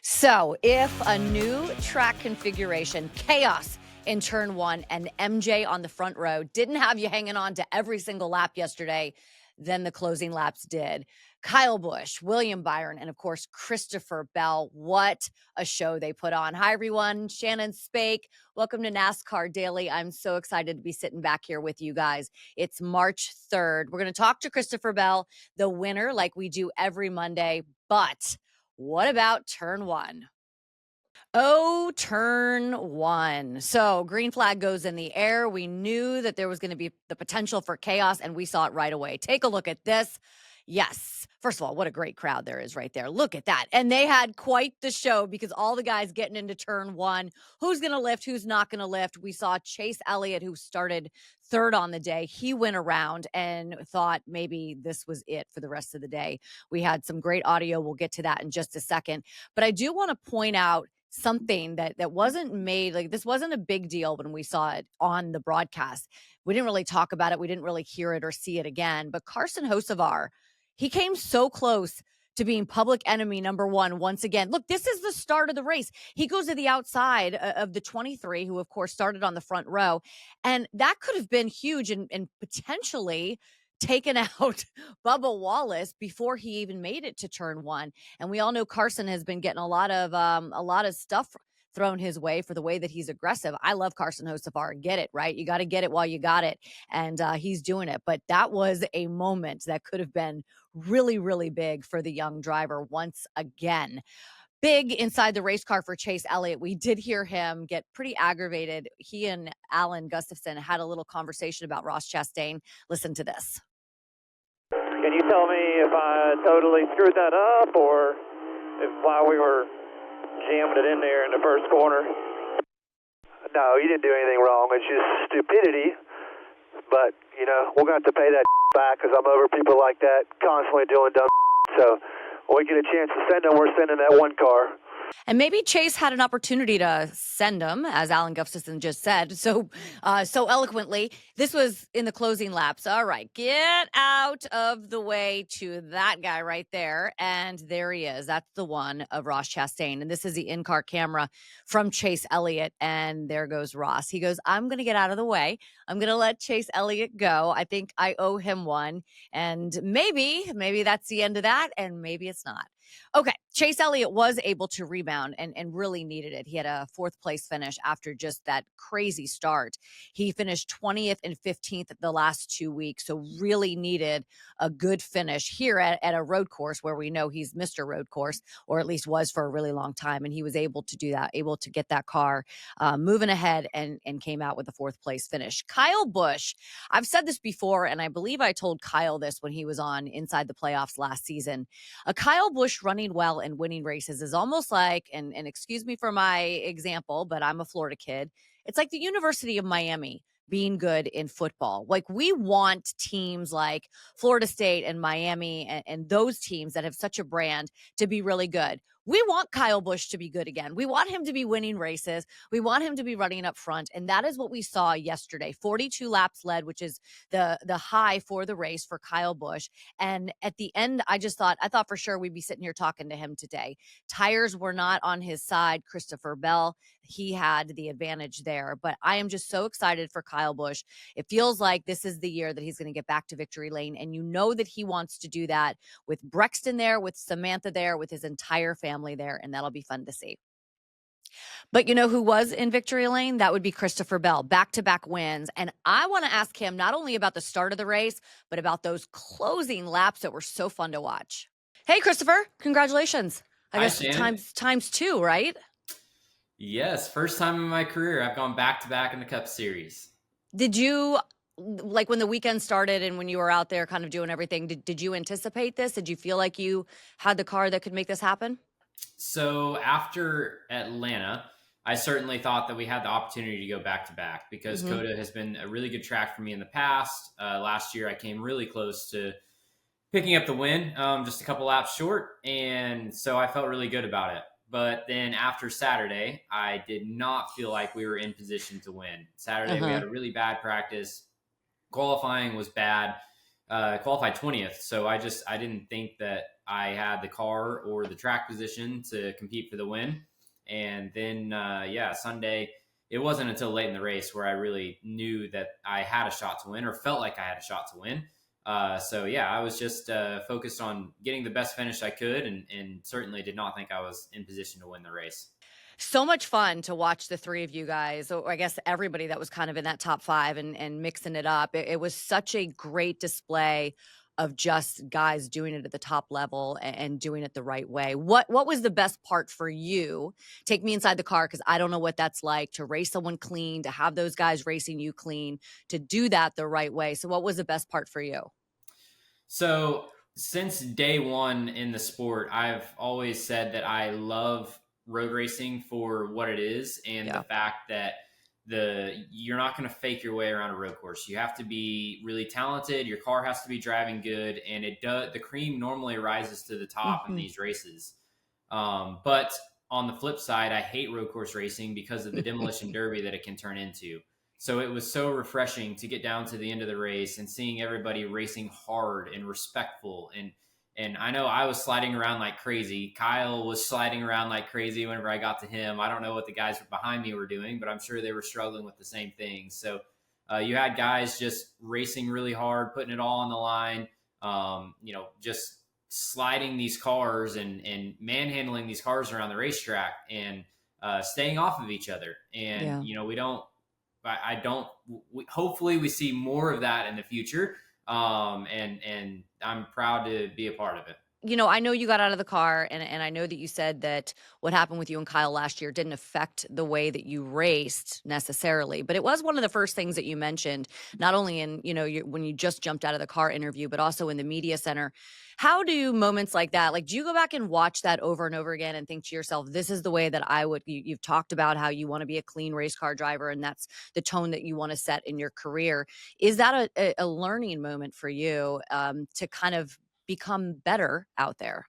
So, if a new track configuration, chaos in turn one, and MJ on the front row didn't have you hanging on to every single lap yesterday, then the closing laps did. Kyle Busch, William Byron, and of course, Christopher Bell. What a show they put on. Hi, everyone. Shannon Spake. Welcome to NASCAR Daily. I'm so excited to be sitting back here with you guys. It's March 3rd. We're going to talk to Christopher Bell, the winner, like we do every Monday. But what about turn one? Oh, turn one. So green flag goes in the air. We knew that there was going to be the potential for chaos, and we saw it right away. Take a look at this. Yes. First of all, what a great crowd there is right there. Look at that. And they had quite the show because all the guys getting into turn one, who's going to lift, who's not going to lift. We saw Chase Elliott, who started third on the day. He went around and thought maybe this was it for the rest of the day. We had some great audio. We'll get to that in just a second. But I do want to point out something that wasn't made, like this wasn't a big deal when we saw it on the broadcast. We didn't really talk about it. We didn't really hear it or see it again. But Carson Hocevar, he came so close to being public enemy number one once again. Look, this is the start of the race. He goes to the outside of the 23, who of course started on the front row. And that could have been huge and potentially taken out Bubba Wallace before he even made it to turn one. And we all know Carson has been getting a lot of stuff thrown his way for the way that he's aggressive. I love Carson Hocevar. Get it, right? You got to get it while you got it. And he's doing it. But that was a moment that could have been really, really big for the young driver once again. Big inside the race car for Chase Elliott. We did hear him get pretty aggravated. He and Alan Gustafson had a little conversation about Ross Chastain. Listen to this. Can you tell me if I totally screwed that up or if while we were jamming it in there in the first corner? No, you didn't do anything wrong. It's just stupidity. But, we're going to have to pay that back because I'm over people like that constantly doing dumb. So when we get a chance to send them, we're sending that one car. And maybe Chase had an opportunity to send him, as Alan Gustafson just said, so eloquently. This was in the closing laps. All right, get out of the way to that guy right there. And there he is. That's the one of Ross Chastain. And this is the in-car camera from Chase Elliott. And there goes Ross. He goes, I'm going to get out of the way. I'm going to let Chase Elliott go. I think I owe him one. And maybe that's the end of that. And maybe it's not. Okay, Chase Elliott was able to rebound and really needed it. He had a fourth place finish after just that crazy start. He finished 20th and 15th the last 2 weeks, so really needed a good finish here at a road course where we know he's Mr. Road Course, or at least was for a really long time, and he was able to do that, able to get that car moving ahead and came out with a fourth place finish. Kyle Busch, I've said this before, and I believe I told Kyle this when he was on Inside the Playoffs last season. A Kyle Busch running well and winning races is almost like, and excuse me for my example, but I'm a Florida kid. It's like the University of Miami being good in football. Like we want teams like Florida State and Miami and those teams that have such a brand to be really good. We want Kyle Busch to be good again. We want him to be winning races. We want him to be running up front. And that is what we saw yesterday. 42 laps led, which is the high for the race for Kyle Busch. And at the end, I thought for sure we'd be sitting here talking to him today. Tires were not on his side. Christopher Bell, he had the advantage there. But I am just so excited for Kyle Busch. It feels like this is the year that he's going to get back to victory lane. And you know that he wants to do that with Brexton there, with Samantha there, with his entire family there, and that'll be fun to see. But you know who was in victory lane? That would be Christopher Bell, back-to-back wins. And I want to ask him not only about the start of the race, but about those closing laps that were so fun to watch. Hey, Christopher, congratulations. I guess times two, right? Yes, first time in my career I've gone back-to-back in the Cup Series. Did you, like when the weekend started and when you were out there kind of doing everything, did you anticipate this? Did you feel like you had the car that could make this happen? So after Atlanta, I certainly thought that we had the opportunity to go back-to-back because COTA has been a really good track for me in the past. Last year, I came really close to picking up the win, just a couple laps short, and so I felt really good about it. But then after Saturday, I did not feel like we were in position to win. Saturday, we had a really bad practice. Qualifying was bad. qualified 20th. So I didn't think that I had the car or the track position to compete for the win. And then, Sunday, it wasn't until late in the race where I really knew that I had a shot to win or felt like I had a shot to win. I was just focused on getting the best finish I could, and certainly did not think I was in position to win the race. So much fun to watch the 3 of you guys, or I guess everybody that was kind of in that top 5 and mixing it up. It was such a great display of just guys doing it at the top level and doing it the right way. What was the best part for you? Take me inside the car, because I don't know what that's like to race someone clean, to have those guys racing you clean, to do that the right way. So what was the best part for you? So since day one in the sport, I've always said that I love road racing for what it is, and the fact that you're not going to fake your way around a road course. You have to be really talented. Your car has to be driving good, and the cream normally rises to the top in these races. But on the flip side, I hate road course racing because of the demolition derby that it can turn into. So it was so refreshing to get down to the end of the race and seeing everybody racing hard and respectful. And I know I was sliding around like crazy. Kyle was sliding around like crazy whenever I got to him. I don't know what the guys behind me were doing, but I'm sure they were struggling with the same thing. So you had guys just racing really hard, putting it all on the line, just sliding these cars and manhandling these cars around the racetrack and staying off of each other. And, hopefully we see more of that in the future. And I'm proud to be a part of it. I know you got out of the car, and I know that you said that what happened with you and Kyle last year didn't affect the way that you raced necessarily, but it was one of the first things that you mentioned, not only in, when you just jumped out of the car interview, but also in the media center. How do moments like that, like, do you go back and watch that over and over again and think to yourself, this is the way that I would, you've talked about how you want to be a clean race car driver, and that's the tone that you want to set in your career. Is that a learning moment for you, to kind of become better out there?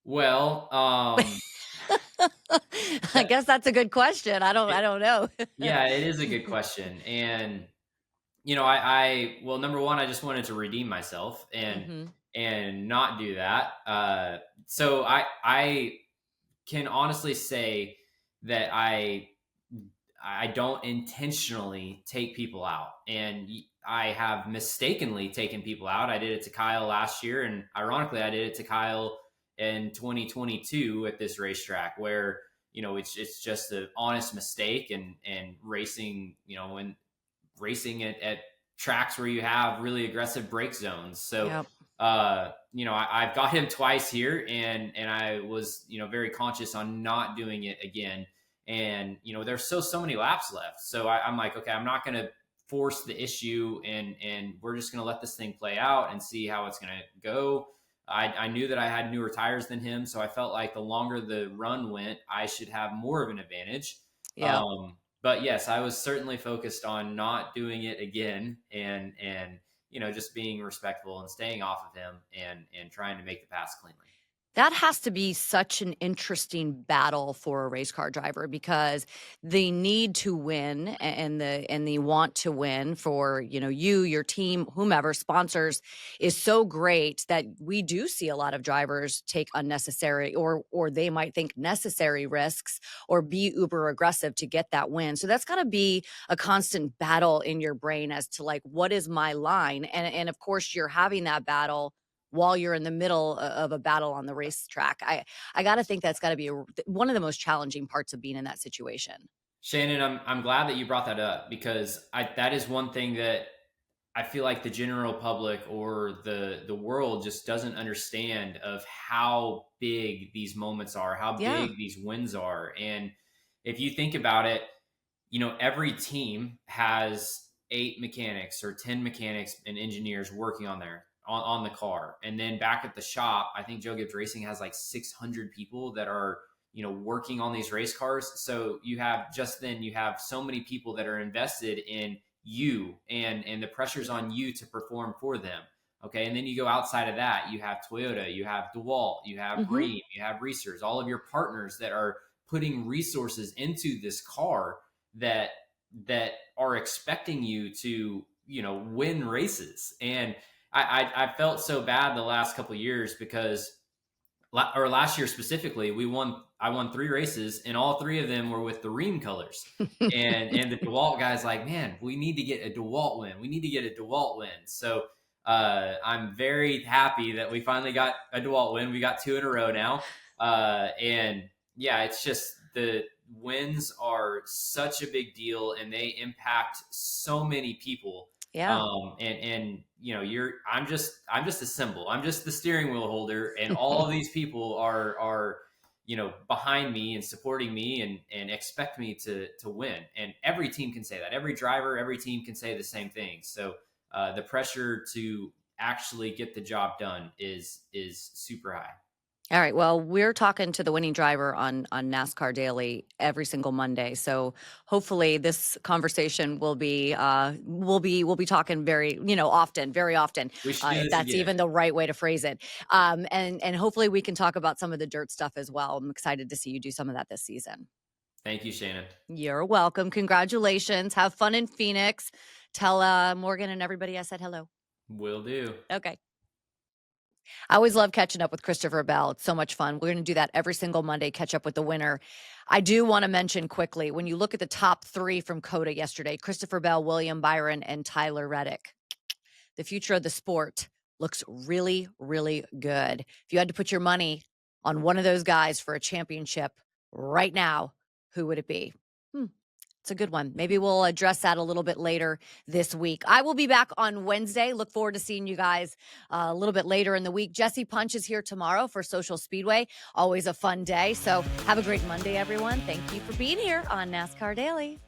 Well, I guess that's a good question. I don't know. yeah, it is a good question. And, well, number one, I just wanted to redeem myself and not do that. So I can honestly say that I don't intentionally take people out, and I have mistakenly taken people out. I did it to Kyle last year, and ironically, I did it to Kyle in 2022 at this racetrack, where it's just an honest mistake, and racing, and racing at tracks where you have really aggressive brake zones. So, I've got him twice here, and I was very conscious on not doing it again. And there's still so many laps left, so I'm like, okay, I'm not going to force the issue, and we're just going to let this thing play out and see how it's going to go. I knew that I had newer tires than him, so I felt like the longer the run went, I should have more of an advantage. Yeah. But yes, I was certainly focused on not doing it again, and just being respectful and staying off of him, and trying to make the pass cleanly. That has to be such an interesting battle for a race car driver, because the need to win and the want to win for, you, your team, whomever, sponsors, is so great that we do see a lot of drivers take unnecessary, or they might think necessary, risks, or be uber aggressive to get that win. So that's got to be a constant battle in your brain as to, like, what is my line? And of course you're having that battle while you're in the middle of a battle on the racetrack. I got to think that's got to be one of the most challenging parts of being in that situation. Shannon, I'm glad that you brought that up, because that is one thing that I feel like the general public or the world just doesn't understand, of how big these moments are, how big these wins are. And if you think about it, every team has 8 mechanics or 10 mechanics and engineers working on the car. And then back at the shop, I think Joe Gibbs Racing has like 600 people that are, working on these race cars. So you have so many people that are invested in you, and the pressure's on you to perform for them. Okay. And then you go outside of that, you have Toyota, you have DeWalt, you have Bream, you have Reesers, all of your partners that are putting resources into this car that are expecting you to win races. And I felt so bad the last couple of years because last year specifically, I won 3 races, and all 3 of them were with the Ream colors. And the DeWalt guy's like, man, we need to get a DeWalt win. We need to get a DeWalt win. So I'm very happy that we finally got a DeWalt win. We got 2 in a row now. And yeah, it's just the wins are such a big deal, and they impact so many people. Yeah. And I'm just a symbol. I'm just the steering wheel holder, and all of these people are behind me and supporting me and expect me to win. And every team can say that. Every driver, every team can say the same thing. So the pressure to actually get the job done is super high. All right. Well, we're talking to the winning driver on NASCAR Daily every single Monday. So hopefully this conversation will be we'll be talking very often, very often. We should do this If that's again. even the right way to phrase it. And hopefully we can talk about some of the dirt stuff as well. I'm excited to see you do some of that this season. Thank you, Shannon. You're welcome. Congratulations. Have fun in Phoenix. Tell Morgan and everybody I said hello. Will do. Okay. I always love catching up with Christopher Bell. It's so much fun. We're going to do that every single Monday, catch up with the winner. I do want to mention quickly, when you look at the top 3 from COTA yesterday, Christopher Bell, William Byron, and Tyler Reddick, the future of the sport looks really, really good. If you had to put your money on one of those guys for a championship right now, who would it be? It's a good one. Maybe we'll address that a little bit later this week. I will be back on Wednesday. Look forward to seeing you guys a little bit later in the week. Jesse Punch is here tomorrow for Social Speedway. Always a fun day. So have a great Monday, everyone. Thank you for being here on NASCAR Daily.